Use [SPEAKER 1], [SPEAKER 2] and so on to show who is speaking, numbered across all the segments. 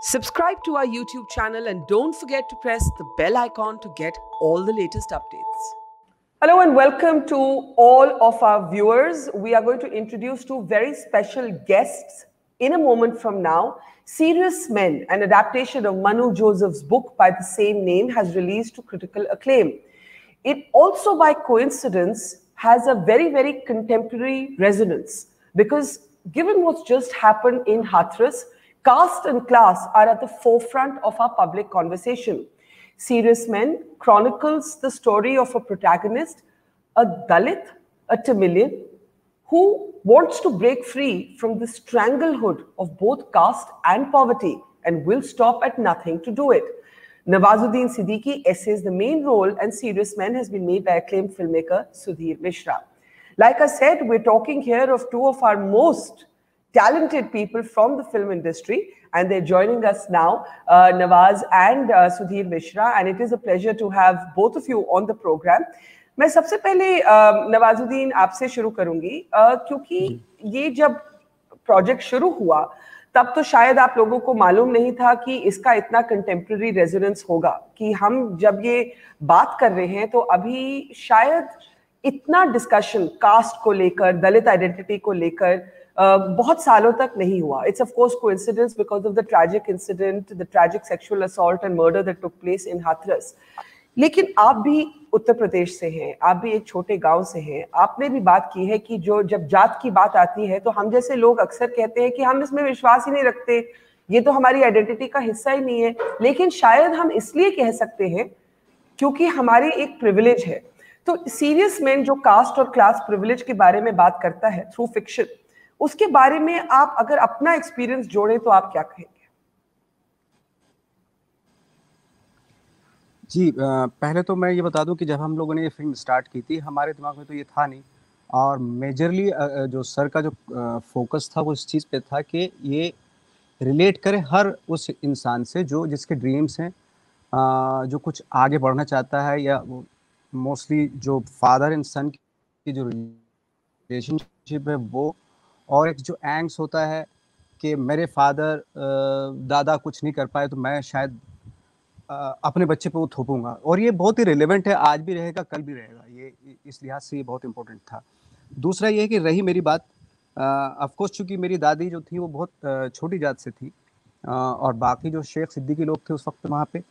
[SPEAKER 1] Subscribe to our YouTube channel and don't forget to press the bell icon to get all the latest updates. Hello and welcome to all of our viewers. We are going to introduce two very special guests in a moment from now. Serious Men, an adaptation of Manu Joseph's book by the same name, has released to critical acclaim. It also, by coincidence, has a very, very contemporary resonance because given what's just happened in Hathras, caste and class are at the forefront of our public conversation. Serious Men chronicles the story of a protagonist, a Dalit, a Tamilian, who wants to break free from the stranglehold of both caste and poverty and will stop at nothing to do it. Nawazuddin Siddiqui essays the main role, and Serious Men has been made by acclaimed filmmaker Sudhir Mishra. Like I said, we're talking here of two of our most talented people from the film industry, and they're joining us now, Nawaz and Sudhir Mishra, and it is a pleasure to have both of you on the program. मैं सबसे पहले नवाजुद्दीन आपसे शुरू करूंगी क्योंकि ये जब project शुरू हुआ तब तो शायद आप लोगों को मालूम नहीं था कि इसका इतना कंटेम्प्रेरी रेजोनेंस होगा कि हम जब ये बात कर रहे हैं तो अभी शायद इतना डिस्कशन कास्ट को लेकर, दलित आइडेंटिटी को लेकर बहुत सालों तक नहीं हुआ. It's of course coincidence because of the tragic incident, the tragic sexual assault and murder that took place in Hathras. लेकिन आप भी उत्तर प्रदेश से हैं, आप भी एक छोटे गांव से हैं. आपने भी बात की है कि जो जब जात की बात आती है तो हम जैसे लोग अक्सर कहते हैं कि हम इसमें विश्वास ही नहीं रखते, ये तो हमारी आइडेंटिटी का हिस्सा ही नहीं है. लेकिन शायद हम इसलिए कह सकते हैं क्योंकि हमारी एक प्रिविलेज है. तो सीरियस मैन जो कास्ट और क्लास प्रिविलेज के बारे में बात करता है थ्रू फिक्शन, उसके बारे में आप अगर अपना एक्सपीरियंस जोड़ें तो आप क्या कहेंगे?
[SPEAKER 2] जी, पहले तो मैं ये बता दूं कि जब हम लोगों ने ये फिल्म स्टार्ट की थी, हमारे दिमाग में तो ये था नहीं, और मेजरली जो सर का जो फोकस था वो इस चीज़ पे था कि ये रिलेट करे हर उस इंसान से जो जिसके ड्रीम्स हैं, जो कुछ आगे बढ़ना चाहता है, या मोस्टली जो फादर एंड सन की जो रिलेशनशिप है वो, और एक जो एंग्स होता है कि मेरे फादर दादा कुछ नहीं कर पाए तो मैं शायद अपने बच्चे पे वो थोपूंगा. और ये बहुत ही रिलेवेंट है, आज भी रहेगा, कल भी रहेगा. ये इस लिहाज से ये बहुत इंपॉर्टेंट था. दूसरा ये है कि रही मेरी बात, ऑफ कोर्स चूंकि मेरी दादी जो थी वो बहुत छोटी जात से थी, और बाकी जो शेख सिद्दीकी लोग थे उस वक्त वहाँ पे,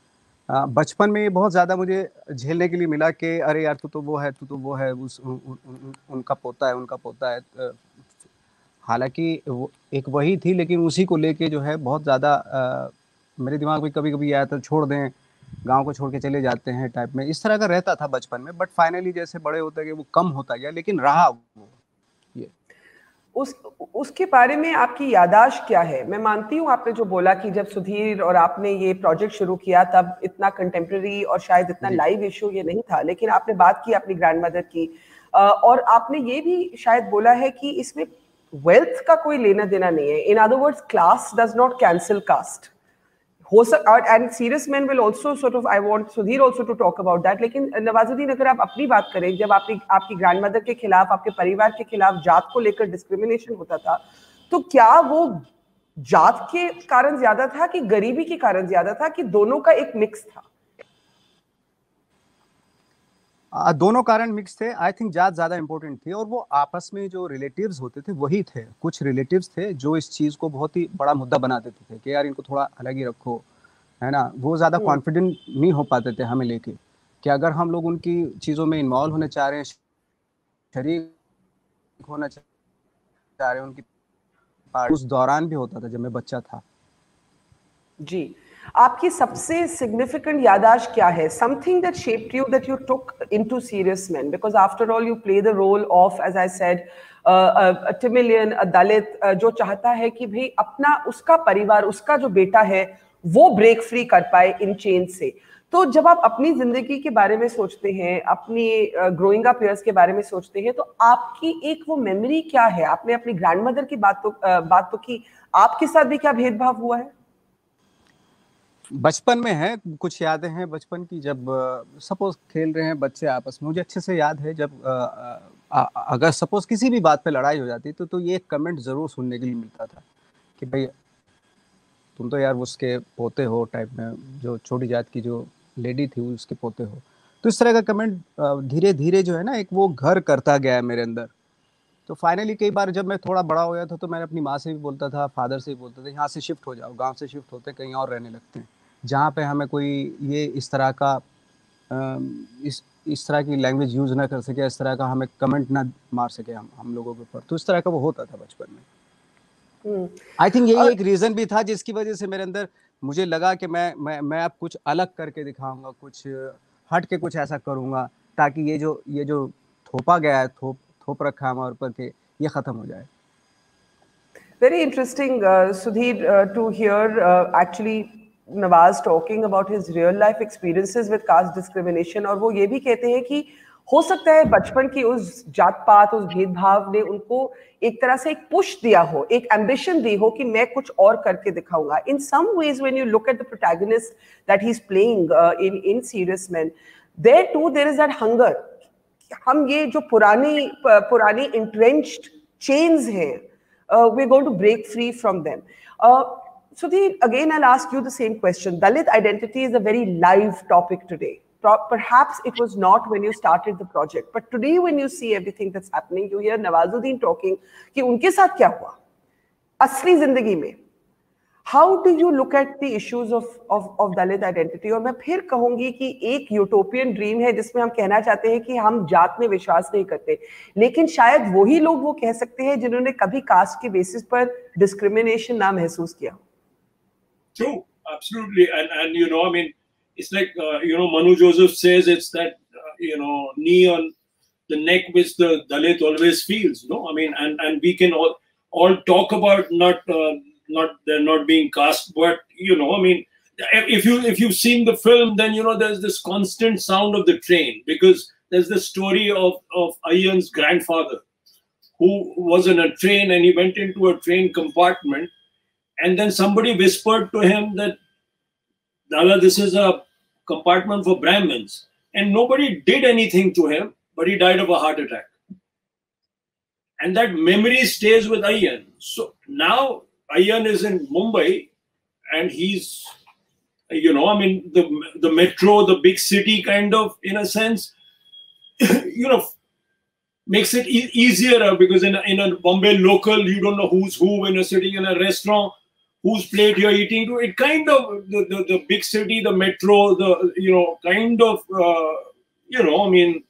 [SPEAKER 2] बचपन में ये बहुत ज़्यादा मुझे झेलने के लिए मिला कि अरे यार तू तो वो है, तू तो वो है, उनका पोता है. हालांकि एक वही थी, लेकिन उसी को लेके जो है बहुत ज़्यादा मेरे दिमाग में कभी कभी आया था छोड़ दें, गांव को छोड़ के चले जाते हैं टाइप में, इस तरह का रहता था बचपन में. बट फाइनली जैसे बड़े होते गए वो कम होता गया, लेकिन रहा वो. ये
[SPEAKER 1] उसके बारे में आपकी याददाश्त क्या है? मैं मानती हूँ आपने जो बोला कि जब सुधीर और आपने ये प्रोजेक्ट शुरू किया तब इतना कंटेम्प्रेरी और शायद इतना लाइव इशू ये नहीं था, लेकिन आपने बात की अपनी ग्रैंडमदर की, और आपने ये भी शायद बोला है कि इसमें वेल्थ का कोई लेना देना नहीं है. In other words, class does not cancel caste. हो सकता, and Serious Man will also sort of, I want Sudhir also to talk about that. लेकिन नवाजुद्दीन, अगर आप अपनी बात करें, जब आपकी ग्रैंडमदर के खिलाफ, आपके परिवार के खिलाफ जात को लेकर डिस्क्रिमिनेशन होता था, तो क्या वो जात के कारण ज्यादा था कि गरीबी के कारण ज्यादा था कि दोनों का एक मिक्स था?
[SPEAKER 2] दोनों कारण मिक्स थे. आई थिंक जात ज़्यादा इंपॉर्टेंट थी, और वो आपस में जो रिलेटिव्स होते थे वही थे. कुछ रिलेटिव्स थे जो इस चीज़ को बहुत ही बड़ा मुद्दा बना देते थे कि यार इनको थोड़ा अलग ही रखो, है ना. वो ज़्यादा कॉन्फिडेंट नहीं हो पाते थे हमें लेके कि अगर हम लोग उनकी चीज़ों में इन्वॉल्व होने चाह रहे हैं, शरीक होना चाह रहे हैं उनकी. उस दौरान भी होता था जब मैं बच्चा था.
[SPEAKER 1] जी, आपकी सबसे सिग्निफिकेंट याददाश्त क्या है? Something that shaped you, that you took into serious man, because after all you play the role of, as I said, a Tamilian, a Dalit, जो चाहता है कि भाई अपना, उसका परिवार, उसका जो बेटा है वो ब्रेक फ्री कर पाए इन चेन से. तो जब आप अपनी जिंदगी के बारे में सोचते हैं, अपनी ग्रोइंग अप ईयर्स के बारे में सोचते हैं, तो आपकी एक वो मेमोरी क्या है? आपने अपनी ग्रैंडमदर की बात तो की, आपके साथ भी क्या भेदभाव हुआ है?
[SPEAKER 2] बचपन में है, कुछ यादें हैं बचपन की, जब सपोज खेल रहे हैं बच्चे आपस में. मुझे अच्छे से याद है जब अगर सपोज किसी भी बात पे लड़ाई हो जाती तो ये एक कमेंट जरूर सुनने के लिए मिलता था कि भाई तुम तो यार उसके पोते हो टाइप में, जो छोटी जात की जो लेडी थी उसके पोते हो। तो इस तरह का कमेंट धीरे धीरे जो है ना एक वो घर करता गया है मेरे अंदर। तो फाइनली कई बार जब मैं थोड़ा बड़ा हो गया था तो मैंने अपनी माँ से भी बोलता था, फादर से भी बोलता था, यहाँ से शिफ्ट हो जाओ, गांव से शिफ्ट होते कहीं और रहने लगते हैं जहाँ पे हमें कोई ये इस तरह का इस तरह की लैंग्वेज यूज ना कर सके, इस तरह का हमें कमेंट ना मार सके हम लोगों के ऊपर। तो इस तरह का वो होता था बचपन में। आई थिंक यही एक रीजन भी था जिसकी वजह से मेरे अंदर मुझे लगा कि मैं अब कुछ अलग करके दिखाऊंगा, कुछ हट के कुछ ऐसा करूंगा ताकि ये जो थोपा गया है, थोप रखा है हमारे ऊपर के, ये खत्म हो जाए।
[SPEAKER 1] Very interesting, Sudhir, to hear actually Nawaz talking about his real life experiences with caste discrimination. और वो ये भी कहते हैं कि हो सकता है बचपन की उस जात पात, उस भेदभाव ने उनको एक तरह से एक पुश दिया हो, एक एम्बिशन दी हो कि मैं कुछ और करके दिखाऊंगा. In some ways, when you look at the protagonist that he's playing in Serious Men, there too there is that hunger. हम ये जो पुरानी entrenched chains हैं, we're going to break free from them. Sudhir, again, I'll ask you the same question. Dalit identity is a very live topic today. Perhaps it was not when you started the project, but today when you see everything that's happening, you hear Nawazuddin talking कि उनके साथ क्या हुआ असली जिंदगी में. How do you look at the issues of Dalit identity? और मैं फिर कहूंगी कि एक यूटोपियन ड्रीम है जिसमें हम कहना चाहते हैं कि हम जात में विश्वास नहीं करते, लेकिन शायद वही लोग वो कह सकते हैं जिन्होंने कभी कास्ट के बेसिस पर डिस्क्रिमिनेशन ना महसूस किया.
[SPEAKER 3] True, absolutely, and you know, I mean, it's like you know, Manu Joseph says it's that you know, knee on the neck which the Dalit always feels. You know, I mean, and we can all talk about not there not being caste, but you know, I mean, if you've seen the film, then you know there's this constant sound of the train, because there's the story of Ayyan's grandfather who was in a train and he went into a train compartment, and then somebody whispered to him that, Dala, this is a compartment for Brahmins, and nobody did anything to him, but he died of a heart attack. And that memory stays with Ayyan. So now Ayyan is in Mumbai, and he's, you know, I mean, the metro, the big city kind of, in a sense, you know, makes it easier, because in a Bombay local, you don't know who's who when you're sitting in a restaurant, whose plate you're eating to. It kind of, the big city, the metro, the, you know, kind of, you know, I mean,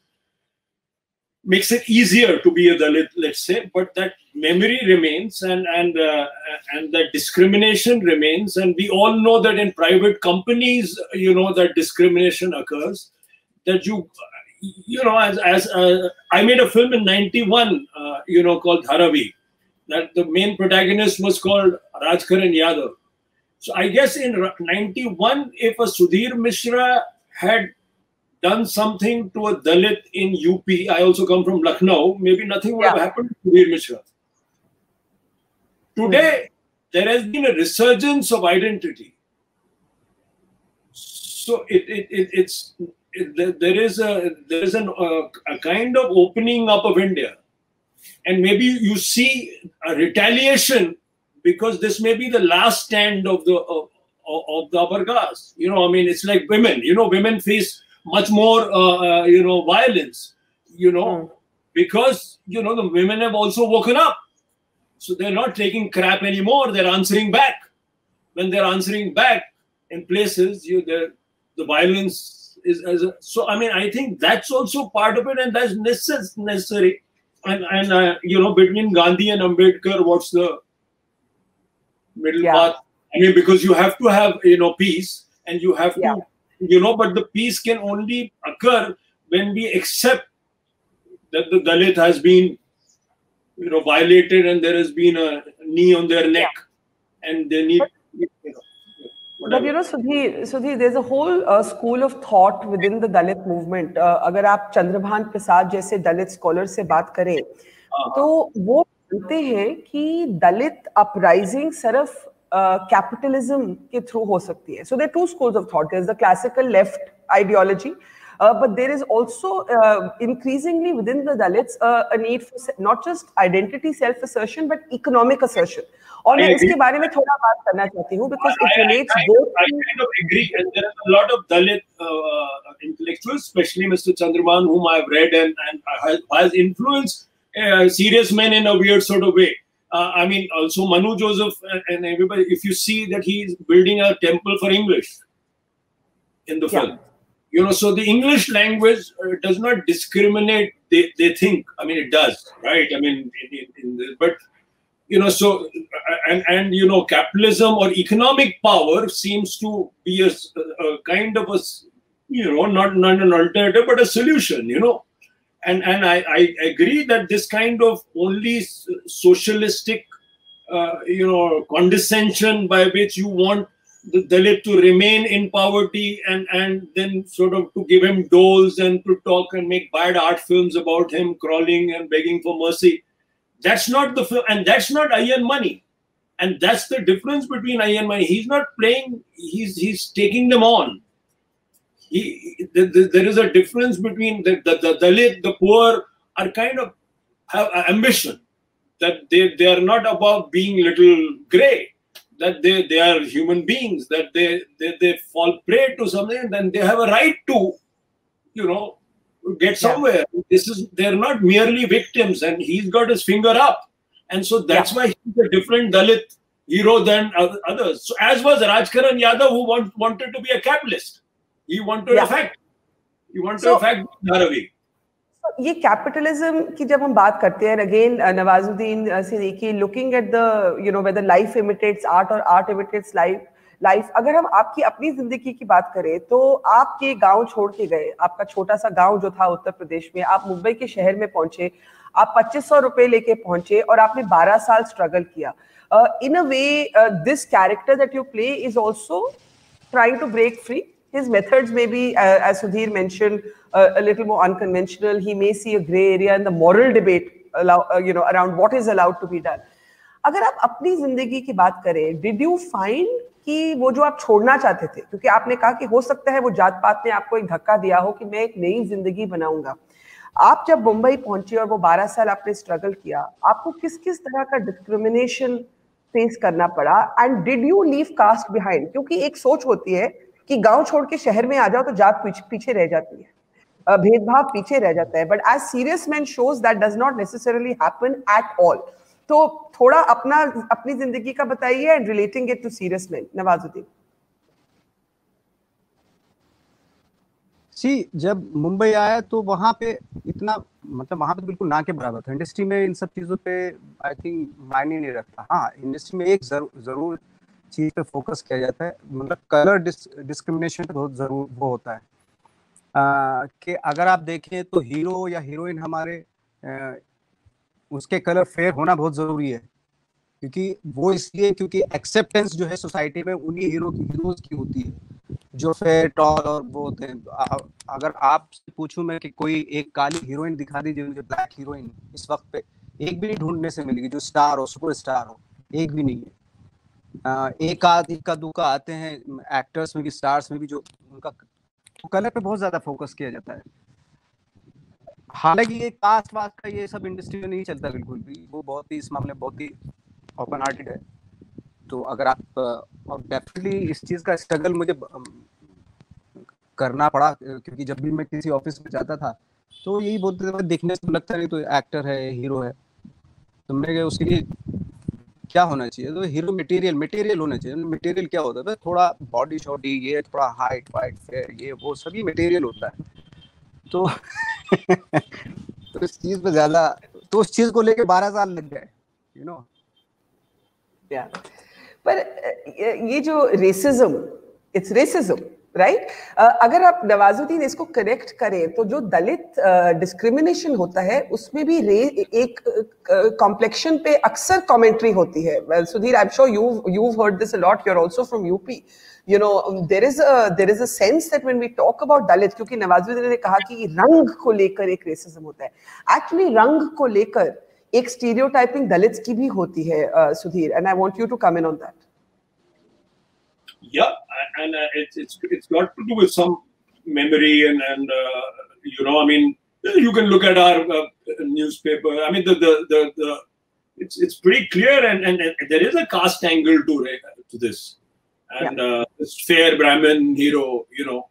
[SPEAKER 3] makes it easier to be a Dalit, let's say, but that memory remains, and that discrimination remains, and we all know that in private companies, you know, that discrimination occurs. That you know, as I made a film in '91, you know, called Dharavi, that the main protagonist was called Rajkaran Yadav. So I guess in '91, if a Sudhir Mishra had done something to a Dalit in UP, I also come from Lucknow, maybe nothing would have happened to Sudhir Mishra. Today, there has been a resurgence of identity. So there is a kind of opening up of India, and maybe you see a retaliation, because this may be the last stand of the upper caste. You know, I mean, it's like women. You know, women face much more, you know, violence, you know, because, you know, the women have also woken up. So they're not taking crap anymore. They're answering back. When they're answering back in places, the violence is so. I mean, I think that's also part of it, and that's necessary. And you know, between Gandhi and Ambedkar, what's the middle path? I mean, because you have to have, you know, peace, and you have to. You know, but the peace can only occur when we accept that the Dalit has been, you know, violated, and there has been a knee on their neck, and they need, you know.
[SPEAKER 1] But you know, Sudhir, there's a whole school of thought within the Dalit movement. अगर आप चंद्रभान प्रसाद जैसे Dalit scholar से बात करें, तो वो कहते हैं कि Dalit uprising सिर्फ capitalism के through हो सकती है. So there are two schools of thought. There's the classical left ideology, but there is also increasingly within the Dalits a need for not just identity self-assertion but economic assertion. और मैं इसके बारे में थोड़ा बात करना चाहती हूँ because it relates both.
[SPEAKER 3] I kind of agree, and there are a lot of Dalit intellectuals, especially Mr. Chandraman, whom I've read and has influenced serious men in a weird sort of way. I mean, also Manu Joseph and everybody. If you see that he's building a temple for English in the film, you know, so the English language does not discriminate. They think. I mean, it does, right? I mean, but. You know, so and you know, capitalism or economic power seems to be a kind of a, you know, not an alternative but a solution. You know, and I agree that this kind of only socialistic, you know, condescension by which you want the Dalit to remain in poverty and then sort of to give him doles and to talk and make bad art films about him crawling and begging for mercy. That's not the film, and that's not Ayyan Money, and that's the difference between Ayyan Money. He's not playing; he's taking them on. There is a difference between the Dalit, the poor are kind of have ambition, that they are not above being little grey, that they are human beings, that they fall prey to something, and then they have a right to, you know, get somewhere. They're not merely victims, and he's got his finger up, and so that's why he's a different Dalit hero than others. So as was Rajkaran Yadav, who wanted to be a capitalist. He wanted to affect Dharavi.
[SPEAKER 1] So ये capitalism की जब हम बात करते हैं, again Nawazuddin से देखिए, looking at the, you know, whether life imitates art or art imitates life. अगर हम आपकी अपनी जिंदगी की बात करें तो आप ये गांव छोड़ के गए, आपका छोटा सा गांव जो था उत्तर प्रदेश में, आप मुंबई के शहर में पहुंचे, आप 2500 रुपए लेके पहुंचे और आपने 12 साल स्ट्रगल किया. In a way, this character that you play is also trying to break free. His methods may be, as Sudhir mentioned, a little more unconventional. He may see a gray area in the moral debate, you know, around what is allowed to be done. अगर आप अपनी जिंदगी की बात करें, did you find कि वो जो आप छोड़ना चाहते थे, क्योंकि आपने कहा कि हो सकता है वो जात पात ने आपको एक धक्का दिया हो कि मैं एक नई जिंदगी बनाऊंगा, आप जब मुंबई पहुंचे और वो 12 साल आपने स्ट्रगल किया, आपको किस किस तरह का डिस्क्रिमिनेशन फेस करना पड़ा, and did you leave caste behind? क्योंकि एक सोच होती है कि गांव छोड़ के शहर में आ जाओ तो जात पीछे रह जाती है, भेदभाव पीछे रह जाता है, but as Serious Man shows that does not necessarily happen at all. तो थोड़ा अपनी जिंदगी का बताइए and relating it to Serious Man. Nawazuddin
[SPEAKER 2] जब मुंबई आया तो वहां पे इतना, मतलब वहां पे बिल्कुल ना के बराबर था. इंडस्ट्री में इन सब चीजों पे आई थिंक मायने नहीं रखता. हाँ, इंडस्ट्री में एक जरूर चीज पे फोकस किया जाता है, मतलब कलर डिस्क्रिमिनेशन पे बहुत जरूर वो होता है कि अगर आप देखें तो हीरो या हीरोइन हमारे उसके कलर फेयर होना बहुत जरूरी है, क्योंकि वो इसलिए क्योंकि एक्सेप्टेंस जो है सोसाइटी में उन्हीं हीरोज की होती है जो फेयर टॉल और वो होते हैं. अगर आपसे पूछूं मैं कि कोई एक काली हीरोइन दिखा दीजिए, जो ब्लैक हीरोइन इस वक्त पे एक भी नहीं ढूंढने से मिलेगी जो स्टार हो, सुपर स्टार हो, एक भी नहीं है. एक आध इक्का दुक्का आते हैं एक्टर्स में भी, स्टार्स में भी, जो उनका कलर पे बहुत ज्यादा फोकस किया जाता है. हालांकि ये कास्ट वास्ट का ये सब इंडस्ट्री में नहीं चलता बिल्कुल भी, वो बहुत ही इस मामले में बहुत ही ओपन हार्टेड है. तो अगर आप, और डेफिनेटली इस चीज का स्ट्रगल मुझे करना पड़ा, क्योंकि जब भी मैं किसी ऑफिस में जाता था तो यही बोलते थे, देखने से लगता नहीं तो एक्टर है, हीरो है, तो मैंने उसके लिए क्या होना चाहिए, तो हीरो मटेरियल होना चाहिए. मटेरियल क्या होता है, थोड़ा बॉडी शॉडी, ये थोड़ा हाइट वाइट फेयर, ये वो सभी मटेरियल होता है. तो तो इस चीज पे ज्यादा, तो उस चीज को लेके 12 साल लग गए, यू नो.
[SPEAKER 1] पर ये जो रेसिज्म, इट्स रेसिज्म, राइट? अगर आप नवाजुद्दीन इसको करेक्ट करें तो जो दलित डिस्क्रिमिनेशन होता है उसमें भी एक कॉम्प्लेक्शन पे अक्सर कमेंट्री होती है. Sudhir, I am sure you've heard this a lot, you're also from UP. You know, there is a sense that when we talk about Dalit, क्योंकि नवाजुद्दीन ने कहा कि रंग को लेकर एक रेसिज्म होता है, एक्चुअली रंग को लेकर एक स्टीरियोटाइपिंग दलित्स की भी होती है, Sudhir, and I want you to come in on that.
[SPEAKER 3] Yeah, and it's got to do with some memory and you know, I mean, you can look at our newspaper. I mean, the it's pretty clear, and there is a caste angle to this, and this fair Brahmin hero, you know,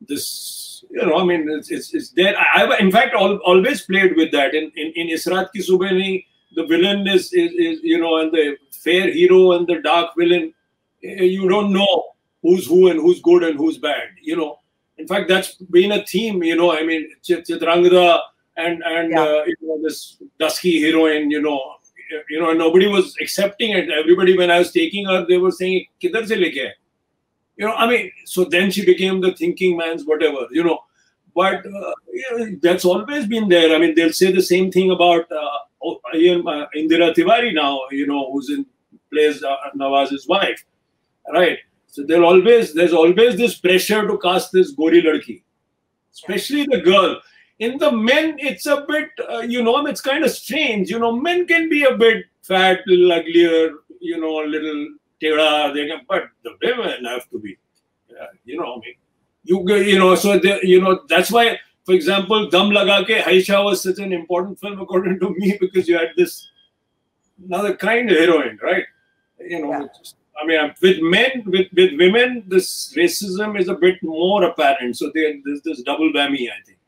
[SPEAKER 3] this, you know, I mean, it's there. I've in fact always played with that. In Israt Ki Subah Nahi, the villain is you know, and the fair hero and the dark villain, you don't know who's who and who's good and who's bad, you know. In fact, that's been a theme, you know. I mean, Chitrangada and you know, this dusky heroine, you know, nobody was accepting it. Everybody, when I was taking her, they were saying, "Kidhar se leke aaye?" You know, I mean, so then she became the thinking man's whatever, you know. But you know, that's always been there. I mean, they'll say the same thing about Indira Tiwari now, you know, plays Nawaz's wife, right? So there's always this pressure to cast this gori ladki, especially the girl. In the men, it's a bit, you know, it's kind of strange. You know, men can be a bit fat, little uglier, you know, a little teda, but the women have to be, you know, I mean, you know, so you know, that's why, for example, Dum Laga Ke Aisha was such an important film according to me, because you had this another kind of heroine, right? You know, I mean, with men, with women, this racism is a bit more apparent. So there's this double whammy, I think.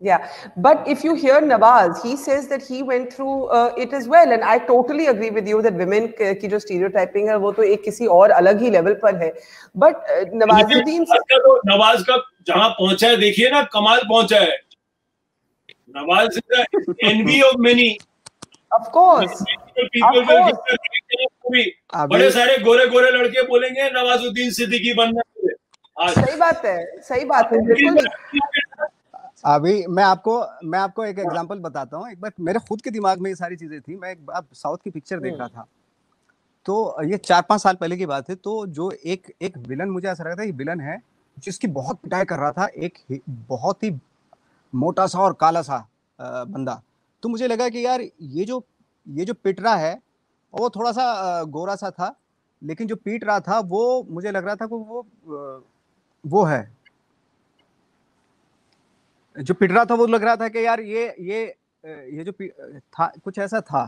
[SPEAKER 1] Yeah, but if you hear Nawaz, he says that he went through it as well, and I totally agree with you that women की जो stereotyping है वो तो एक किसी और अलग ही level पर है. But नवाजुद्दीन
[SPEAKER 3] नवाज का जहाँ पहुँचा है, देखिए ना, कमाल पहुँचा है. Nawaz is the envy of many.
[SPEAKER 1] Of course.
[SPEAKER 3] बड़े सारे गोरे गोरे लड़के बोलेंगे नवाजुद्दीन सिद्दीकी बनना है.
[SPEAKER 1] सही बात है बिल्कुल.
[SPEAKER 2] अभी मैं आपको एक एग्जांपल बताता हूँ. एक बार मेरे खुद के दिमाग में ये सारी चीजें थी. मैं एक बार साउथ की पिक्चर देख रहा था, तो ये 4-5 साल पहले की बात है. तो जो एक विलन, मुझे ऐसा लगा था ये विलन है जिसकी बहुत पिटाई कर रहा था एक बहुत ही मोटा सा और काला सा बंदा. तो मुझे लगा कि यार ये जो पिट रहा है वो थोड़ा सा गोरा सा था, लेकिन जो पीट रहा था वो मुझे लग रहा था कि वो है जो पिट रहा था. वो लग रहा था कि यार ये जो था कुछ ऐसा था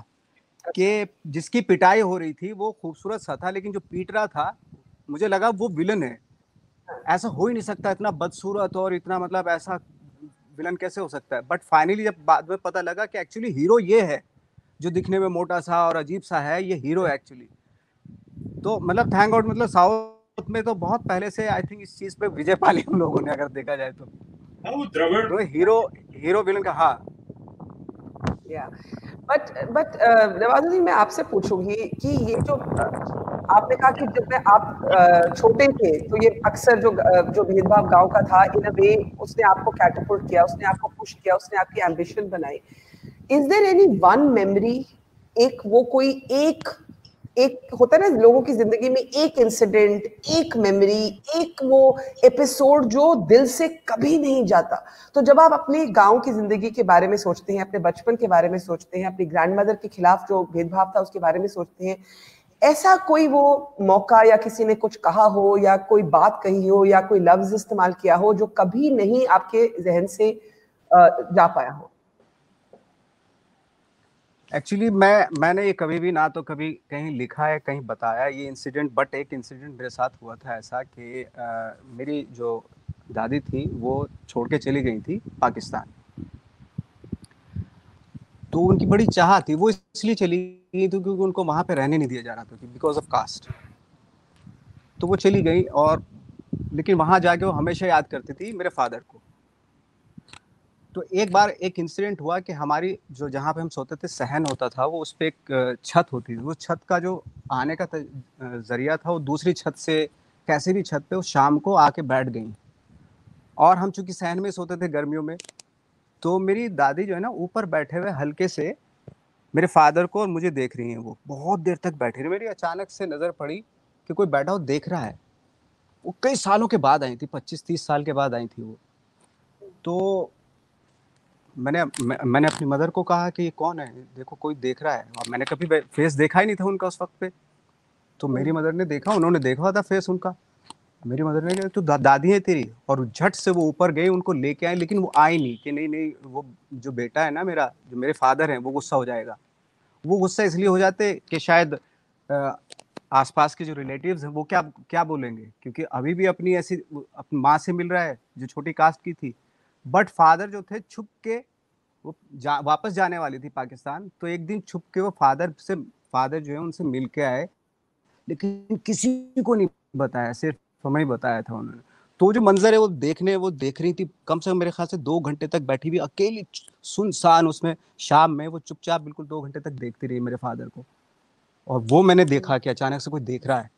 [SPEAKER 2] कि जिसकी पिटाई हो रही थी वो खूबसूरत सा था, लेकिन जो पीट रहा था मुझे लगा वो विलन है. ऐसा हो ही नहीं सकता, इतना बदसूरत और इतना, मतलब ऐसा विलन कैसे हो सकता है. बट फाइनली जब बाद में पता लगा कि एक्चुअली हीरो ये है जो दिखने में मोटा सा और अजीब सा है, ये हीरो एक्चुअली. तो मतलब थैंक गॉड, मतलब साउथ में तो बहुत पहले से आई थिंक इस चीज पे विजय पाली हम लोगों ने, अगर देखा जाए तो हीरो विलन का. हाँ,
[SPEAKER 1] बट नवाजुद्दीन, मैं आपसे पूछूंगी कि ये जो आपने कहा कि जब आप छोटे थे तो ये अक्सर जो भेदभाव गांव का था, इन अ वे उसने आपको कैटअपुल्ट किया, उसने आपको पुश किया, उसने आपकी एम्बिशन बनाई. Is there any one memory, एक वो कोई एक होता है ना लोगों की जिंदगी में, एक इंसिडेंट, एक मेमोरी, एक वो एपिसोड जो दिल से कभी नहीं जाता? तो जब आप अपने गांव की जिंदगी के बारे में सोचते हैं, अपने बचपन के बारे में सोचते हैं, अपनी ग्रैंडमदर के खिलाफ जो भेदभाव था उसके बारे में सोचते हैं, ऐसा कोई वो मौका या किसी ने कुछ कहा हो या कोई बात कही हो या कोई लफ्ज इस्तेमाल किया हो जो कभी नहीं आपके जहन से जा पाया हो?
[SPEAKER 2] एक्चुअली मैंने ये कभी भी ना तो कभी कहीं लिखा है, कहीं बताया ये इंसिडेंट. बट एक इंसिडेंट मेरे साथ हुआ था ऐसा कि मेरी जो दादी थी वो छोड़ के चली गई थी पाकिस्तान. तो उनकी बड़ी चाह थी, वो इसलिए चली गई थी क्योंकि उनको वहाँ पे रहने नहीं दिया जा रहा था बिकॉज ऑफ कास्ट. तो वो चली गई, और लेकिन वहाँ जाके वो हमेशा याद करती थी मेरे फादर को. तो एक बार एक इंसिडेंट हुआ कि हमारी जो जहाँ पे हम सोते थे सहन होता था, वो उस पर एक छत होती थी. वो छत का जो आने का जरिया था वो दूसरी छत से, कैसे भी छत पे वो शाम को आके बैठ गई. और हम चूंकि सहन में सोते थे गर्मियों में, तो मेरी दादी जो है ना ऊपर बैठे हुए हल्के से मेरे फादर को और मुझे देख रही हैं. वो बहुत देर तक बैठी रही. मेरी अचानक से नज़र पड़ी कि कोई बैठा हो देख रहा है. वो कई सालों के बाद आई थी, 25-30 साल के बाद आई थी वो. तो मैंने अपनी मदर को कहा कि ये कौन है, देखो कोई देख रहा है. और मैंने कभी फेस देखा ही नहीं था उनका उस वक्त पे. तो मेरी मदर ने देखा, उन्होंने देखा था फेस उनका. मेरी मदर ने कहा, तो दादी है तेरी, और झट से वो ऊपर गए, उनको लेके आए, लेकिन वो आए नहीं कि नहीं नहीं, वो जो बेटा है ना मेरा, जो मेरे फादर हैं, वो गुस्सा हो जाएगा। वो गुस्सा इसलिए हो जाते कि शायद आसपास के जो रिलेटिव्स हैं वो क्या क्या बोलेंगे, क्योंकि अभी भी अपनी ऐसी अपनी माँ से मिल रहा है जो छोटी कास्ट की थी। बट फादर जो थे छुप के, वो वापस जाने वाली थी पाकिस्तान, तो एक दिन छुप के वो फादर जो है उनसे मिल के आए, लेकिन किसी को नहीं बताया, सिर्फ हमें ही बताया था उन्होंने। तो जो मंजर है वो देख रही थी, कम से कम मेरे ख्याल से 2 घंटे तक बैठी हुई अकेली सुनसान उसमें, शाम में वो चुपचाप बिल्कुल 2 घंटे तक देखती रही मेरे फादर को। और वो मैंने देखा कि अचानक से कोई देख रहा है,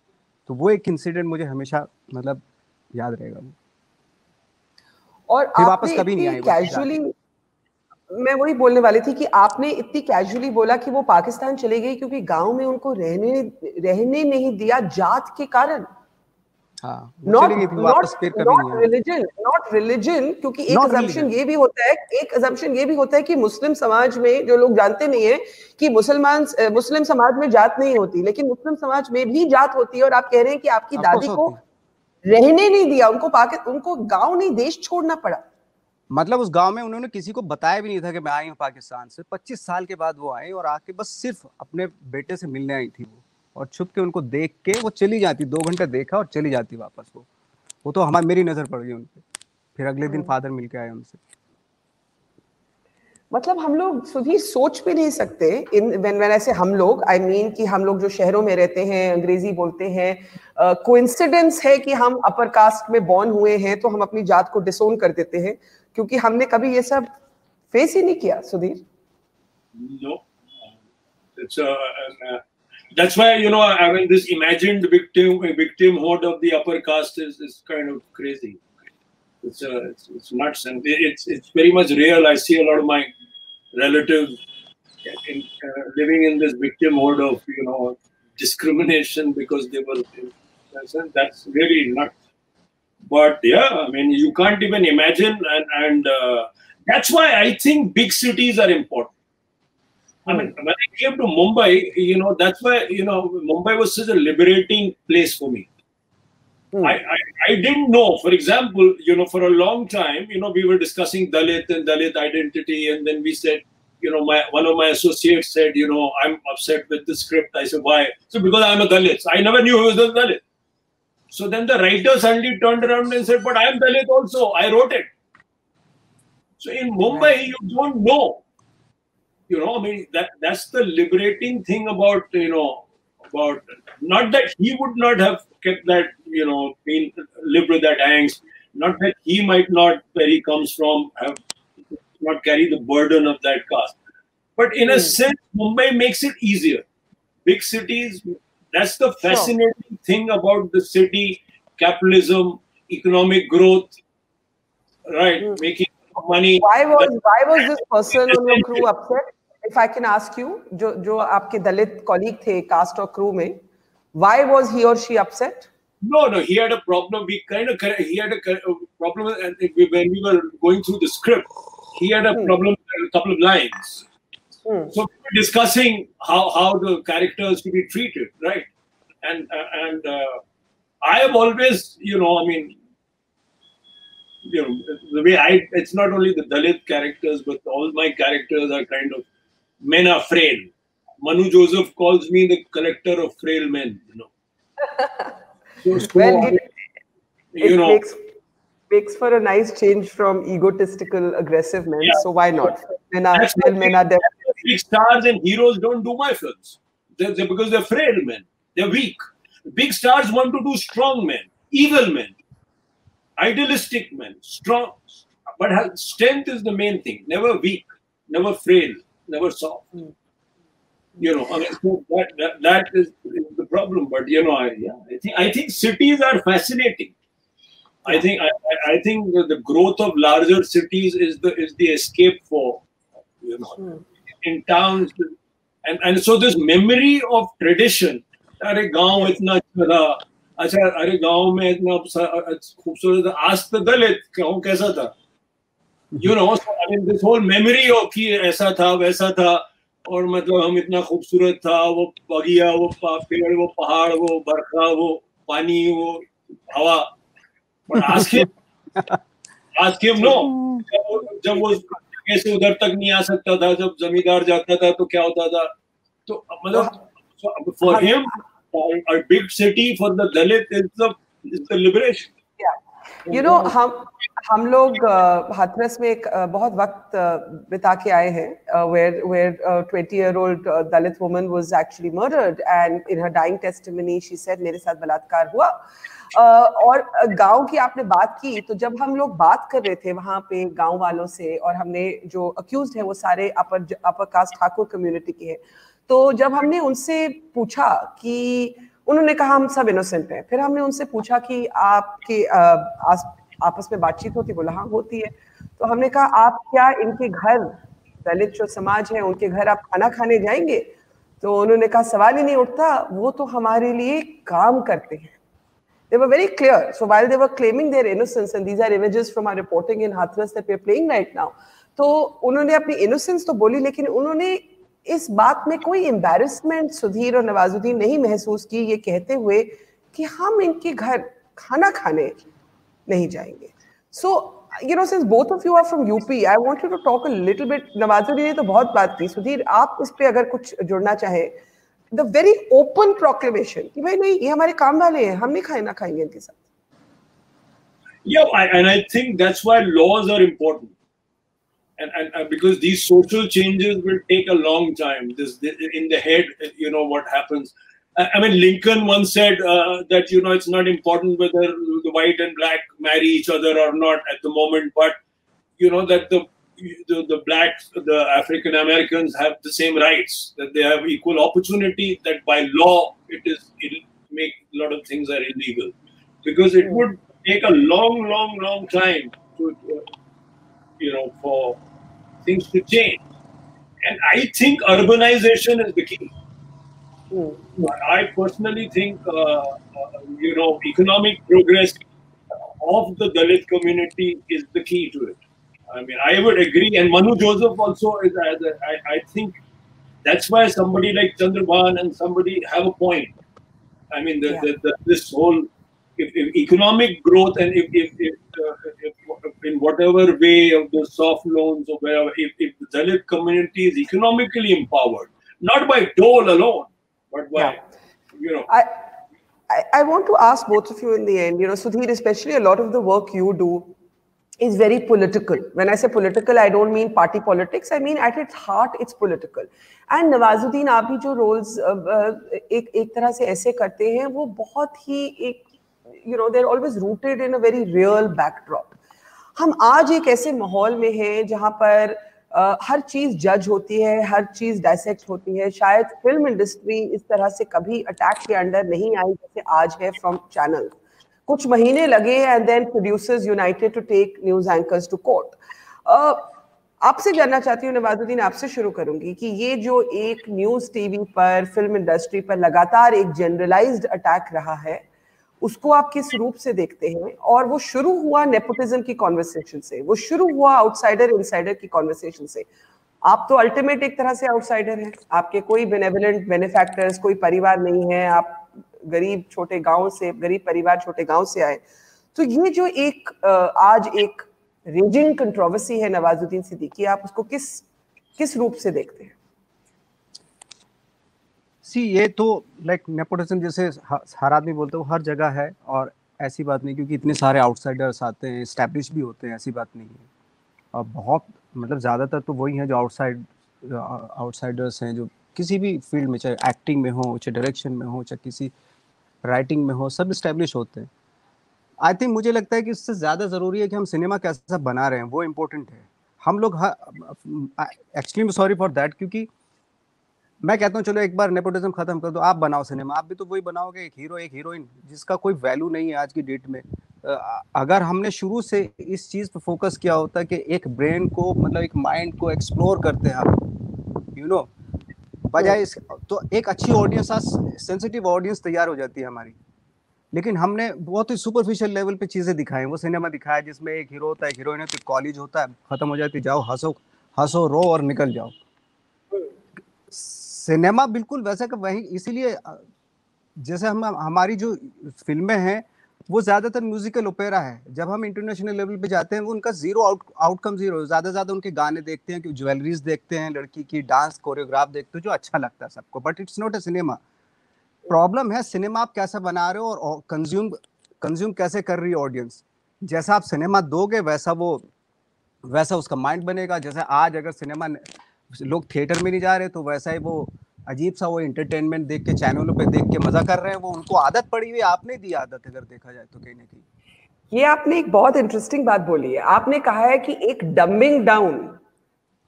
[SPEAKER 2] तो वो एक इंसिडेंट मुझे हमेशा मतलब याद रहेगा। वो
[SPEAKER 1] और
[SPEAKER 2] फिर वापस
[SPEAKER 1] आपने
[SPEAKER 2] कभी नहीं आई
[SPEAKER 1] इतनी
[SPEAKER 2] वो
[SPEAKER 1] कैजुअली, मैं वही बोलने वाली थी कि आपने इतनी कैजुअली बोला कि वो पाकिस्तान चले गई क्योंकि गांव में उनको रहने नहीं दिया जात के कारण।
[SPEAKER 2] हाँ, वो चली गई थी, वापस फिर कभी नहीं आई।
[SPEAKER 1] नॉट रिलीजन, क्योंकि एक
[SPEAKER 2] नॉट
[SPEAKER 1] अजम्पशन
[SPEAKER 2] रिलीजन।
[SPEAKER 1] ये भी होता है कि मुस्लिम समाज में, जो लोग जानते नहीं है कि मुस्लिम समाज में जात नहीं होती, लेकिन मुस्लिम समाज में भी जात होती है। और आप कह रहे हैं कि आपकी दादी को रहने नहीं दिया, उनको गांव नहीं देश छोड़ना पड़ा।
[SPEAKER 2] मतलब उस गांव में उन्होंने किसी को बताया भी नहीं था कि मैं आई हूँ पाकिस्तान से। 25 साल के बाद वो आई, और आके बस सिर्फ अपने बेटे से मिलने आई थी वो, और छुप के उनको देख के वो चली जाती। 2 घंटे देखा और चली जाती वापस। वो तो मेरी नजर पड़ गई उन पे। फिर अगले दिन फादर मिल के आए उनसे।
[SPEAKER 1] मतलब हम लोग सुधीर सोच भी नहीं सकते, व्हेन ऐसे हम लोग, आई मीन कि हम लोग जो शहरों में रहते हैं, अंग्रेजी बोलते हैं, कोइंसिडेंस है कि हम अपर कास्ट में बॉर्न हुए हैं तो हम अपनी जात को डिसोन कर देते हैं, क्योंकि हमने कभी ये सब फेस ही नहीं किया Sudhir.
[SPEAKER 3] No, it's that's why, you know, I mean, this imagined victimhood of the upper caste is kind of crazy. It's nuts, and it's very much real. I see a lot of my relatives living in this victimhood of, you know, discrimination because they were. That's really nuts. But yeah, I mean, you can't even imagine, and that's why I think big cities are important. I mean, when I came to Mumbai, you know, that's why, you know, Mumbai was such a liberating place for me. I didn't know, for example, you know, for a long time, you know, we were discussing Dalit and Dalit identity, and then we said, you know, one of my associates said, you know, I'm upset with the script. I said, why? So because I'm a Dalit. I never knew he was a Dalit. So then the writer suddenly turned around and said, but I'm Dalit also. I wrote it. So in Mumbai, you don't know. You know, I mean, that's the liberating thing about, you know, about not that he would not have kept that, you know, lived with that angst, not that he might not, where he comes from, have not carry the burden of that caste. But in a sense, Mumbai makes it easier. Big cities, that's the fascinating thing about the city: capitalism, economic growth, right? Making money.
[SPEAKER 1] Why was this person on your crew upset? If I can ask you, जो आपके दलित colleague थे cast और crew में, why was he or she upset?
[SPEAKER 3] No, he had a problem. He had a problem when we were going through the script. He had a problem with a couple of lines. So we were discussing how the characters to be treated, right? And I have always, you know, I mean, you know, the way it's not only the Dalit characters, but all my characters are kind of, men are frail. Manu Joseph calls me the collector of frail men, you know.
[SPEAKER 1] Well, it makes for a nice change from egotistical, aggressive men. Yeah. So why not? Men are definitely.
[SPEAKER 3] Big stars and heroes don't do my films. They're because they're frail men. They're weak. Big stars want to do strong men, evil men, idealistic men, strong. But strength is the main thing. Never weak, never frail, never soft. You know, I mean, so that is the problem. But you know, I think cities are fascinating. I think the growth of larger cities is the escape for, you know, in towns, and so this memory of tradition. अरे गांव इतना अच्छा, अरे गांव में इतना खूबसूरत, आज तो दलित गांव कैसा था, you know, so I mean this whole memory of कि ऐसा था वैसा था, और मतलब हम इतना खूबसूरत था, वो बगिया, वो पेड़, वो पहाड़, वो बरखा, वो पानी, वो हवा, but ask him no. जब वो कैसे उधर तक नहीं आ सकता था, जब जमींदार जाता था तो क्या होता था, तो मतलब for him a big city for the Dalit is the liberation.
[SPEAKER 1] You know, हम लोग हाथरस में एक बहुत वक्त बिता के आए हैं, where 20-year-old Dalit woman was actually murdered, and in her dying testimony she said मेरे साथ बलात्कार हुआ। और गांव की आपने बात की, तो जब हम लोग बात कर रहे थे वहां पे गांव वालों से, और हमने जो अक्यूज्ड है वो सारे अपर कास्ट ठाकुर कम्युनिटी के हैं, तो जब हमने उनसे पूछा कि, उन्होंने कहा हम सब इनोसेंट हैं, फिर हमने उनसे पूछा कि आपके आपस में बातचीत होती, बोला हाँ होती है। तो हमने कहा आप क्या इनके घर, दलित जो समाज है उनके घर आप खाना खाने जाएंगे? तो उन्होंने कहा सवाल ही नहीं उठता, वो तो हमारे लिए काम करते हैं। They were very clear. So while they were claiming their innocence, and these are images from our reporting in Hathras that we are playing right now, तो उन्होंने अपनी innocence तो बोली, लेकिन उन्होंने इस बात में कोई embarrassment सुधीर और नवाजुद्दीन नहीं महसूस की, ये कहते हुए कि हम इनके घर खाना खाने नहीं जाएंगे। So you know, since both of you are from UP, I want you to talk a little bit. Nawazuddin ने तो बहुत बात की, सुधीर आप इस पे अगर कुछ जुड़ना चाहें, the very open proclamation कि भाई नहीं, ये हमारे काम वाले हैं, हम नहीं खाना खाएंगे इनके साथ।
[SPEAKER 3] Yeah, and I think that's why laws are important, and because these social changes will take a long time. This in the head, you know what happens. I mean, Lincoln once said that you know it's not important whether the white and black marry each other or not at the moment, but you know that the blacks, the African Americans have the same rights, that they have equal opportunity, that by law it'll make a lot of things are illegal, because it would take a long time to you know, for things to change. And I think urbanization is the key. I personally think you know, economic progress of the Dalit community is the key to it. I mean, I would agree, and Manu Joseph also is. I think that's why somebody like Chandrabhan and somebody have a point. I mean, this whole if economic growth, and if in whatever way of the soft loans or wherever, if the Dalit community is economically empowered, not by dole alone, but by you know.
[SPEAKER 1] I want to ask both of you in the end. You know, Sudhir, especially a lot of the work you do is very political. When I say political, I don't mean party politics. I mean at its heart, it's political. And Nawazuddin, आप भी जो roles एक तरह से ऐसे करते हैं, वो बहुत ही एक, you know, they're always rooted in a very real backdrop. हम आज एक ऐसे माहौल में हैं जहाँ पर हर चीज जज होती है, हर चीज डायसेक्ट होती है। शायद फिल्म इंडस्ट्री इस तरह से कभी अटैक के अंडर नहीं आई जैसे आज है फ्रॉम चैनल। कुछ महीने लगे and then producers united to take news anchors to court. आपसे जानना चाहती हूँ नवाजुद्दीन, आपसे शुरू करूंगी कि ये जो एक न्यूज टीवी पर, फिल्म इंडस्ट्री पर लगातार एक जनरलाइज्ड अटैक रहा है, उसको आप किस रूप से देखते हैं? और वो शुरू हुआ नेपोटिज्म की कॉन्वर्सेशन से, वो शुरू हुआ आउटसाइडर इनसाइडर की कॉन्वर्सेशन से। आप तो अल्टीमेट एक तरह से आउटसाइडर हैं, आपके कोई बेनेवोलेंट बेनिफैक्टर्स, कोई परिवार नहीं है, आप गरीब छोटे गांव से, गरीब परिवार छोटे गांव से आए। तो ये जो एक आज एक रेजिंग कंट्रोवर्सी है नवाजुद्दीन सिद्दीकी, आप उसको किस रूप से देखते हैं?
[SPEAKER 2] ये तो लाइक नेपोटिज्म जैसे हर आदमी बोलते हो, हर जगह है, और ऐसी बात नहीं क्योंकि इतने सारे आउटसाइडर्स आते हैं, एस्टैब्लिश भी होते हैं, ऐसी बात नहीं है। और बहुत मतलब ज़्यादातर तो वही हैं जो आउटसाइडर्स हैं, जो किसी भी फील्ड में, चाहे एक्टिंग में हो, चाहे डायरेक्शन में हो, चाहे किसी राइटिंग में हो, सब एस्टैब्लिश होते हैं। आई थिंक मुझे लगता है कि इससे ज़्यादा ज़रूरी है कि हम सिनेमा कैसा बना रहे हैं, वो इम्पोर्टेंट है। हम लोग एक्चुअली सॉरी फॉर दैट, क्योंकि मैं कहता हूँ चलो एक बार नेपोटिज्म खत्म कर दो, आप बनाओ सिनेमा, आप भी तो वही बनाओगे, एक हीरो एक हीरोइन जिसका कोई वैल्यू नहीं है आज की डेट में। अगर हमने शुरू से इस चीज़ पे फोकस किया होता कि एक ब्रेन को, मतलब एक माइंड को एक्सप्लोर करते हैं आप, यू नो, बजाय इस, तो एक अच्छी ऑडियंस, सेंसिटिव ऑडियंस तैयार हो जाती है हमारी। लेकिन हमने बहुत ही सुपरफिशियल लेवल पे चीज़ें दिखाई, वो सिनेमा दिखाया जिसमें एक हीरो होता है, एक हीरोइन होती है, कॉलेज होता है, खत्म हो जाती है, जाओ हंसो रो और निकल जाओ। सिनेमा बिल्कुल वैसा का वही, इसीलिए जैसे हमारी जो फिल्में हैं वो ज्यादातर म्यूजिकल ओपेरा है। जब हम इंटरनेशनल लेवल पे जाते हैं वो उनका जीरो आउटकम जीरो, ज्यादा उनके गाने देखते हैं, कि ज्वेलरीज देखते हैं, लड़की की डांस कोरियोग्राफ देखते हो जो अच्छा लगता है सबको, but it's not a cinema. Problem है सिनेमा आप कैसा बना रहे हो और कंज्यूम कैसे कर रही है ऑडियंस। जैसा आप सिनेमा दोगे वैसा उसका माइंड बनेगा। जैसे आज अगर सिनेमा लोग थिएटर में नहीं जा रहे तो वैसा ही वो अजीब सा वो एंटरटेनमेंट देख के चैनलों पे देख के मजा कर रहे हैं, वो उनको आदत पड़ी हुई। आपने दी आदत अगर देखा जाए तो कहीं ना कहीं।
[SPEAKER 1] ये आपने एक बहुत इंटरेस्टिंग बात बोली है। आपने कहा है कि एक डम्बिंग डाउन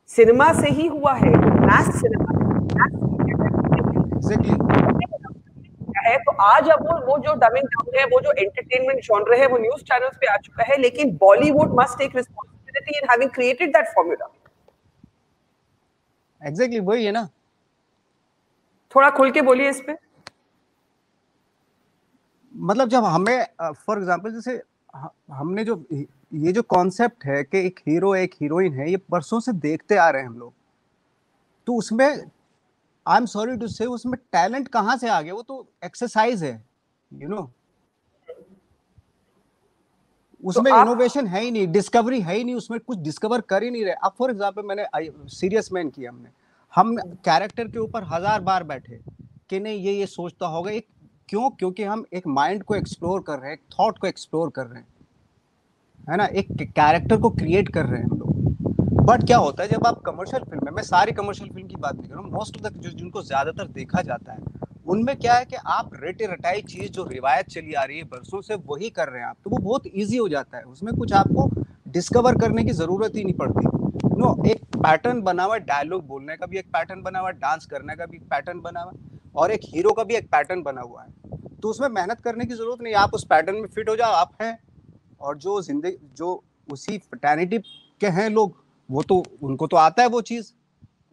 [SPEAKER 1] सिनेमा से ही हुआ है, मैस सिनेमा है। तो आज अब वो जो डमिंग डाउन है, वो जो एंटरटेनमेंट जॉनर है, वो न्यूज़ चैनल्स पे आ चुका है, लेकिन Bollywood must take responsibility in having created that formula.
[SPEAKER 2] Exactly वही है ना।
[SPEAKER 1] थोड़ा खुल के बोलिए इस पे।
[SPEAKER 2] मतलब जब हमें फॉर एग्जांपल जैसे हमने जो ये जो कॉन्सेप्ट है कि एक हीरो एक हीरोइन है, ये बरसों से देखते आ रहे हैं हम लोग, तो उसमें आई एम सॉरी टू से उसमें टैलेंट कहाँ से आ गया? वो तो एक्सरसाइज है, यू नो। उसमें इनोवेशन है ही नहीं, डिस्कवरी है ही नहीं, उसमें कुछ डिस्कवर कर ही नहीं रहे। अब फॉर एग्जांपल मैंने सीरियस मैन किया, हम कैरेक्टर के ऊपर 1000 बार बैठे कि नहीं ये सोचता होगा। एक क्यों? क्योंकि हम एक माइंड को एक्सप्लोर कर रहे हैं, एक थॉट को एक्सप्लोर कर रहे हैं, है ना, एक कैरेक्टर को क्रिएट कर रहे हैं हम लोग। बट क्या होता है जब आप कमर्शियल फिल्म में, मैं सारी कमर्शियल फिल्म की बात नहीं कर रहा हूँ, मोस्ट ऑफ द जिनको ज्यादातर देखा जाता है उनमें क्या है कि आप रेटे रटाई चीज जो रिवायत चली आ रही है बरसों से वही कर रहे हैं आप, तो वो बहुत ईजी हो जाता है। उसमें कुछ आपको डिस्कवर करने की जरूरत ही नहीं पड़ती। नो, एक पैटर्न बना हुआ है, डायलॉग बोलने का भी एक पैटर्न बना हुआ है, डांस करने का भी एक पैटर्न बना हुआ है, और एक हीरो का भी एक पैटर्न बना हुआ है। तो उसमें मेहनत करने की जरूरत नहीं, आप उस पैटर्न में फिट हो जाओ, आप हैं। और जो जिंदगी जो उसी फ्रेटर्निटी के हैं लोग, वो तो उनको तो आता है वो चीज,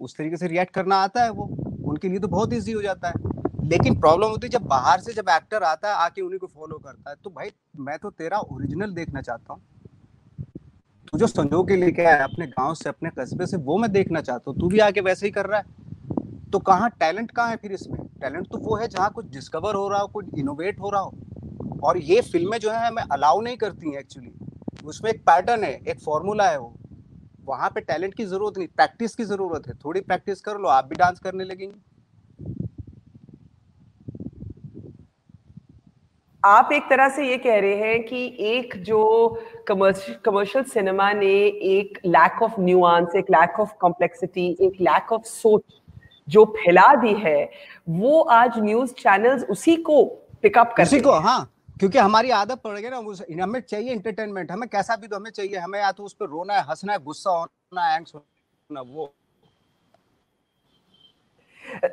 [SPEAKER 2] उस तरीके से रिएक्ट करना आता है, वो उनके लिए तो बहुत ईजी हो जाता है। लेकिन प्रॉब्लम होती है जब बाहर से जब एक्टर आता है आके उन्हीं को फॉलो करता है, तो भाई मैं तो तेरा ओरिजिनल देखना चाहता हूँ। तू जो संजो के लेके आया अपने गांव से, अपने कस्बे से, वो मैं देखना चाहता हूँ। तू भी आके वैसे ही कर रहा है, तो कहाँ टैलेंट कहाँ है फिर इसमें? टैलेंट तो वो है जहाँ कुछ डिस्कवर हो रहा हो, कुछ इनोवेट हो रहा हो। और ये फिल्में जो है हमें अलाउ नहीं करती हैं एक्चुअली। उसमें एक पैटर्न है, एक फॉर्मूला है, वो वहाँ पे टैलेंट की जरूरत नहीं, प्रैक्टिस की जरूरत है। थोड़ी प्रैक्टिस कर लो, आप भी डांस करने लगेंगे।
[SPEAKER 1] आप एक तरह से ये कह रहे हैं कि एक जो कमर्शियल सिनेमा ने एक लैक ऑफ न्यूआंस, एक लैक ऑफ कॉम्प्लेक्सिटी, एक लैक ऑफ सोच जो फैला दी है, वो आज न्यूज चैनल्स उसी को पिकअप कर
[SPEAKER 2] उसी को, हाँ, क्योंकि हमारी आदत पड़ गई ना, हमें चाहिए एंटरटेनमेंट, हमें कैसा भी तो हमें चाहिए, हमें या तो उस पर रोना है, हंसना है, गुस्सा होना है, एंग्स होना, वो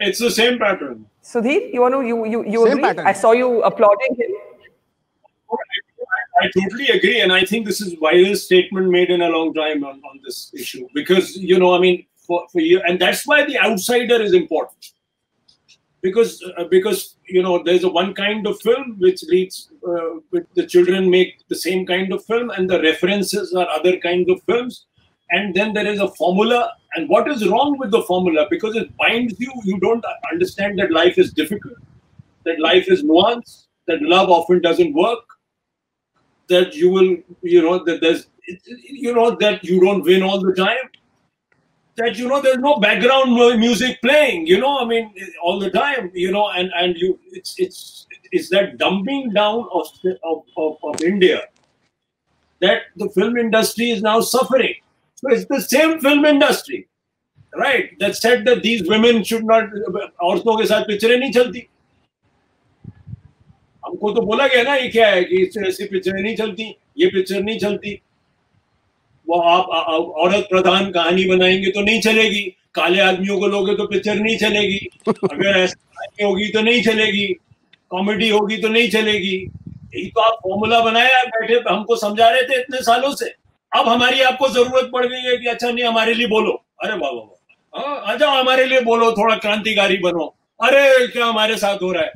[SPEAKER 3] it's the same pattern.
[SPEAKER 1] Sudhir, you agree?
[SPEAKER 2] Pattern.
[SPEAKER 1] I saw you applauding him.
[SPEAKER 3] I totally agree, and I think this is widest statement made in a long time on this issue, because I mean, for you, and that's why the outsider is important, because there's a one kind of film which leads with the children make the same kind of film, and the references are other kinds of films, and then there is a formula. And what is wrong with the formula? Because it binds you. You don't understand that life is difficult, that life is nuanced, that love often doesn't work, that you will, that there's, that you don't win all the time, that, there's no background music playing, I mean, all the time, and you, it's that dumbing down of India that the film industry is now suffering. So it's the same film industry, right, that said that these women should not, औरतों के साथ पिक्चरें नहीं चलती। हमको तो बोला गया ना, ये क्या है कि ऐसी पिक्चरें नहीं चलती, ये पिक्चर नहीं चलती, वो आप औरत प्रधान कहानी बनाएंगे तो नहीं चलेगी, काले आदमियों को लोगे तो पिक्चर नहीं चलेगी, अगर ऐसी होगी तो नहीं चलेगी, कॉमेडी होगी तो नहीं चलेगी। यही तो आप फॉर्मूला बनाया, बैठे हमको समझा रहे थे इतने सालों से। अब हमारी आपको जरूरत पड़ गई है कि अच्छा नहीं हमारे लिए बोलो, अरे बाबा आ जाओ हमारे लिए बोलो, थोड़ा क्रांतिकारी बनो, अरे क्या हमारे साथ हो रहा है।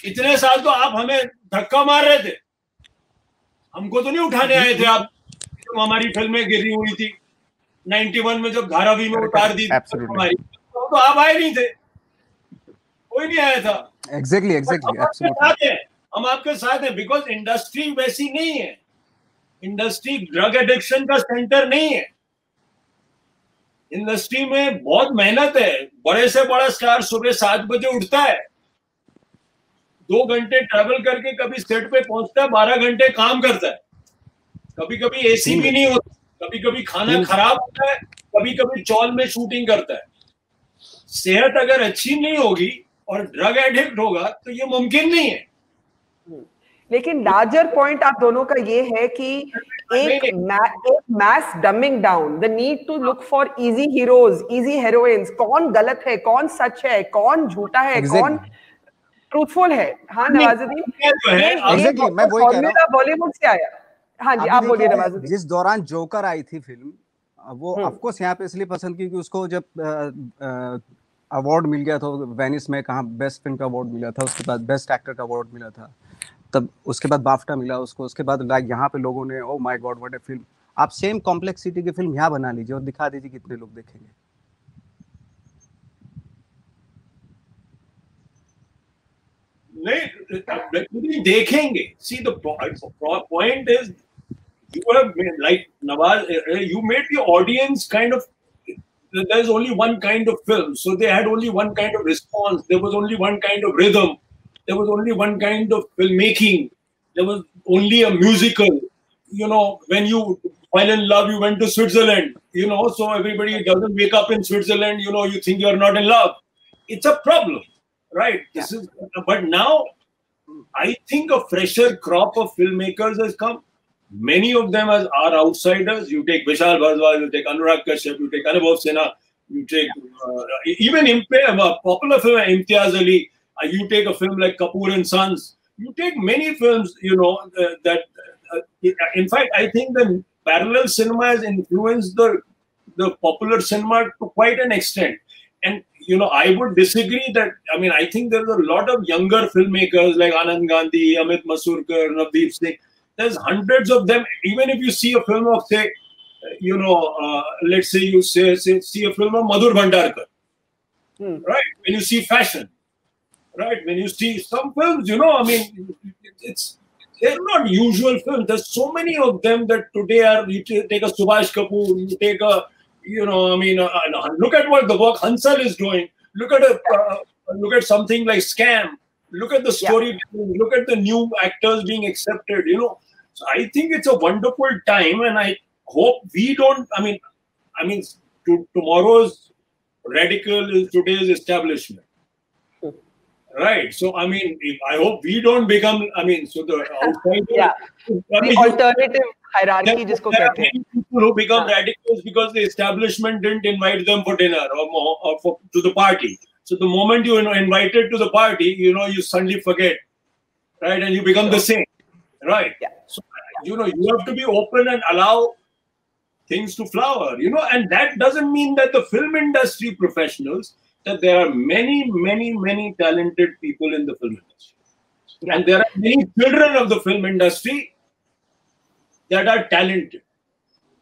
[SPEAKER 3] इतने साल तो आप हमें धक्का मार रहे थे, हमको तो नहीं उठाने आए थे आप। तो हमारी फिल्में गिरी हुई थी 91 में, जब धारावी में उतार दी हमारी, तो आप आए नहीं थे, कोई नहीं आया था।
[SPEAKER 2] एग्जैक्टली
[SPEAKER 3] हम आपके साथ हैं, बिकॉज इंडस्ट्री वैसी नहीं है. इंडस्ट्री ड्रग एडिक्शन का सेंटर नहीं है. इंडस्ट्री में बहुत मेहनत है. बड़े से बड़ा स्टार सुबह 7 बजे उठता है, 2 घंटे ट्रैवल करके कभी सेट पे पहुंचता है, 12 घंटे काम करता है. कभी कभी एसी भी नहीं होता, कभी कभी खाना खराब होता है, कभी कभी चौल में शूटिंग करता है. सेहत अगर अच्छी नहीं होगी और ड्रग एडिक्ट होगा तो ये मुमकिन नहीं है.
[SPEAKER 1] लेकिन लार्जर पॉइंट आप दोनों का ये है कि एक mass dumbing down, the need to look for easy heroes, easy heroines. कौन गलत है, कौन सच है, कौन झूठा है, कौन ट्रूथफुल है. हाँ नवाजुद्दीन,
[SPEAKER 2] मैं वही कह रहा हूं,
[SPEAKER 1] बॉलीवुड से आया. हाँ जी, आप बोलिए नवाजुद्दीन.
[SPEAKER 2] जिस दौरान जोकर आई थी फिल्म, वो ऑफकोर्स यहाँ पे इसलिए पसंद की कि उसको जब अवार्ड मिल गया था वेनिस में, कहाँ बेस्ट फिल्म का अवार्ड मिला था, उसके बाद बेस्ट एक्टर का अवार्ड मिला था, तब उसके बाद बाफ्टा मिला उसको, उसके बाद लाइक यहाँ पे लोगों ने oh my God what A film. आप सेम कॉम्प्लेक्सिटी की फिल्म यहाँ बना लीजिए और दिखा दीजिए कितने लोग देखेंगे.
[SPEAKER 3] नहीं देखेंगे. See the point is you have made, like Nawaz, you made the audience kind of, there's only one kind of film, so they had only one kind of response, there was only one kind of rhythm, there was only one kind of filmmaking, there was only a musical. You know, when you fell in love, you went to Switzerland, you know, so everybody doesn't wake up in Switzerland, you know, you think you're not in love. It's a problem, right? This is, but now I think a fresher crop of filmmakers has come. Many of them are outsiders. You take Vishal Bhardwaj, you take Anurag Kashyap, you take Anubhav Sinha, you take even popular film Imtiaz Ali, you take a film like Kapoor and Sons, you take many films, you know, in fact, I think the parallel cinema has influenced the popular cinema to quite an extent. And, you know, I would disagree that, I mean, I think there's a lot of younger filmmakers like Anand Gandhi, Amit Masurkar, Navdeep Singh. There's hundreds of them. Even if you see a film of, say, you know, let's say you see a film of Madhur Bhandarkar, right? When you see fashion, right? When you see some films, you know, I mean, they're not usual films. There's so many of them that today are. You take a Subhash Kapoor, you take a, you know, I mean, look at what the work Hansal is doing. Look at something like Scam. Look at the story. Yeah. Look at the new actors being accepted. You know. So I think it's a wonderful time, and I hope we don't. I mean, tomorrow's radical is today's establishment, right? So I mean, I hope we don't become. I mean, so the outsider,
[SPEAKER 1] the alternative hierarchy, jisko kehte hain.
[SPEAKER 3] People who become radicals because the establishment didn't invite them for dinner or to the party. So the moment you invited to the party, you know, you suddenly forget, right? And you become the same, right? Yeah. So, you know, you have to be open and allow things to flower, you know, and that doesn't mean that the film industry professionals, that there are many, many, many talented people in the film industry. Yeah. And there are many children of the film industry that are talented,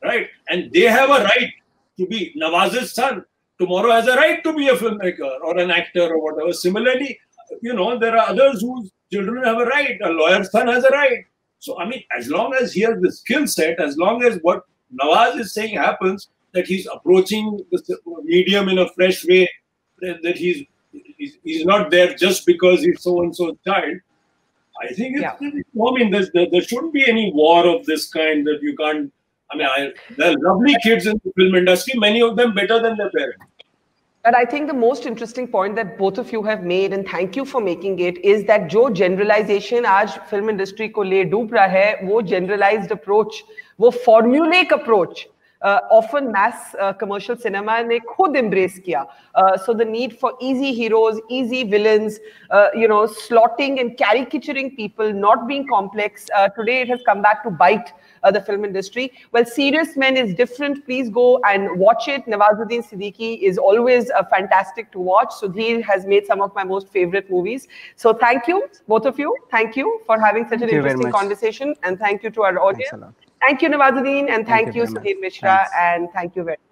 [SPEAKER 3] right? And they have a right to be. Nawaz's son tomorrow has a right to be a filmmaker or an actor or whatever. Similarly, you know, there are others whose children have a right. A lawyer's son has a right. So, I mean, as long as he has the skill set, as long as what Nawaz is saying happens, that he's approaching the medium in a fresh way, that he's not there just because he's so-and-so's child, I think I mean, there shouldn't be any war of this kind that you can't. I mean, there are lovely kids in the film industry, many of them better than their parents.
[SPEAKER 1] But I think the most interesting point that both of you have made, and thank you for making it, is that जो generalization आज film industry को ले डूब रहा है, वो generalized approach, वो formulaic approach, often mass commercial cinema ने खुद embrace किया. So the need for easy heroes, easy villains, you know, slotting and caricaturing people, not being complex. Today it has come back to bite the film industry. Well, Serious Men is different. Please go and watch it. Nawazuddin Siddiqui is always fantastic to watch. Sudhir has made some of my most favorite movies. So thank you, both of you. Thank you for having such an interesting conversation. And thank you to our audience. Thank you, Nawazuddin. And thank you, Sudhir Mishra. And thank you very much.